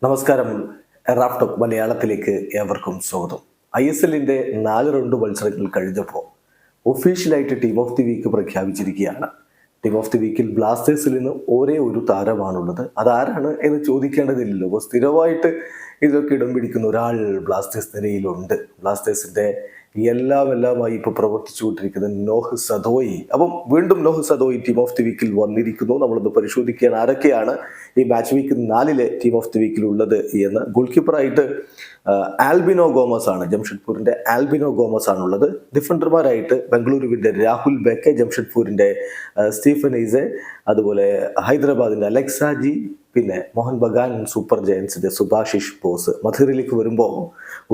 നമസ്കാരം. Raf talk മലയാളത്തിലേക്ക് ഏവർക്കും സ്വാഗതം. ISLന്റെ 4 റൗണ്ട് മത്സരങ്ങൾ കഴിഞ്ഞപ്പോൾ ഒഫീഷ്യലായിട്ട് ടീം ഓഫ് ദി വീക്ക് പ്രഖ്യാപിച്ചിരിക്കുകയാണ്. ടീം ഓഫ് ദി വീക്കിൽ ബ്ലാസ്റ്റേഴ്സിൽ നിന്ന് ഒരേ ഒരു താരമാണുള്ളത്. അതാരാണ് എന്ന് ചോദിക്കേണ്ടതില്ലല്ലോ. അപ്പോൾ സ്ഥിരമായിട്ട് ഇതൊക്കെ ഇടം പിടിക്കുന്ന ഒരാൾ ബ്ലാസ്റ്റേഴ്സ് നിരയിലുണ്ട്. ബ്ലാസ്റ്റേഴ്സിന്റെ എല്ലാമായി ഇപ്പോൾ പ്രവർത്തിച്ചുകൊണ്ടിരിക്കുന്ന നോഹ് സദോയി. അപ്പം വീണ്ടും Noah Sadaoui team of the വീക്കിൽ വന്നിരിക്കുന്നു. നമ്മളൊന്ന് പരിശോധിക്കാൻ ആരൊക്കെയാണ് ഈ match week 4 team of the വീക്കിൽ ഉള്ളത് എന്ന്. ഗോൾ കീപ്പറായിട്ട് ആൽബിനോ ഗോമസ് ആണ്, ജംഷഡ്പൂരിന്റെ ആൽബിനോ ഗോമസ് ആണുള്ളത്. ഡിഫൻഡർമാരായിട്ട് ബംഗളൂരുവിന്റെ രാഹുൽ ബെക്കെ, ജംഷഡ്പൂരിന്റെ സ്റ്റീഫൻ ഈസെ, അതുപോലെ ഹൈദരാബാദിന്റെ അലക്സാജി, പിന്നെ മോഹൻ ബഗാൻ സൂപ്പർ ജയൻസിന്റെ സുഭാഷിഷ് ബോസ്. മധുരയിലേക്ക് വരുമ്പോൾ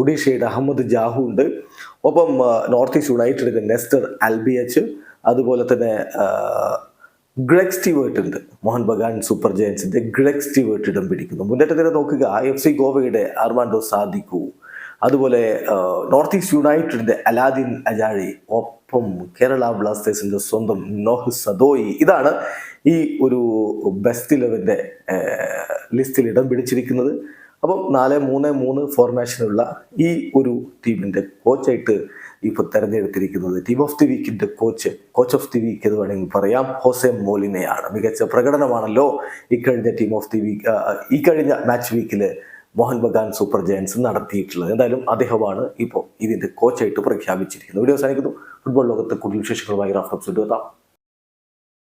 ഒഡീഷയുടെ അഹമ്മദ് ജാഹു ഉണ്ട്. ഒപ്പം നോർത്ത് ഈസ്റ്റ് യുണൈറ്റഡിന്റെ നെസ്റ്റർ ആൽബിയച്ച്, അതുപോലെ തന്നെ ഗ്രെഗ് സ്റ്റീവേർട്ട് ഉണ്ട്. മോഹൻ ബഗാൻ സൂപ്പർ ജയൻസിന്റെ ഗ്രെഗ് സ്റ്റീവേർട്ട് ഇടം പിടിക്കുന്നു. മുന്നേറ്റത്തിനെ നോക്കുക, FC ഗോവയുടെ അർമാൻഡോ സാദിക്കു, അതുപോലെ നോർത്ത് ഈസ്റ്റ് യുണൈറ്റഡിന്റെ അലാദിൻ അജാഴി, ഒപ്പം കേരള ബ്ലാസ്റ്റേഴ്സിന്റെ സ്വന്തം നോഹ് സദോയി. ഇതാണ് ഈ ഒരു ബെസ്റ്റ് 11ന്റെ ലിസ്റ്റിൽ ഇടം പിടിച്ചിരിക്കുന്നത്. അപ്പം 4-3-3 ഫോർമേഷനുള്ള ഈ ഒരു ടീമിന്റെ കോച്ചായിട്ട് ഇപ്പോൾ തെരഞ്ഞെടുത്തിരിക്കുന്നത് ടീം ഓഫ് ദി വീക്കിന്റെ കോച്ച് ഓഫ് ദി വീക്ക് എന്ന് വേണമെങ്കിൽ പറയാം, ഹോസെ മോലിനെയാണ്. മികച്ച പ്രകടനമാണല്ലോ ഈ കഴിഞ്ഞ മാച്ച് വീക്കിൽ മോഹൻ ബഗാൻ സൂപ്പർ ജയൻസ് നടത്തിയിട്ടുള്ളത്. എന്തായാലും അദ്ദേഹമാണ് ഇപ്പോൾ ഇതിന്റെ കോച്ചായിട്ട് പ്രഖ്യാപിച്ചിരിക്കുന്നത്. വീഡിയോ അവസാനിക്കുന്നു. ഫുട്ബോൾ ലോകത്തെ കൂടുതൽ വിശേഷങ്ങളുമായി റാഫ് ടോക്സ് എത്താം.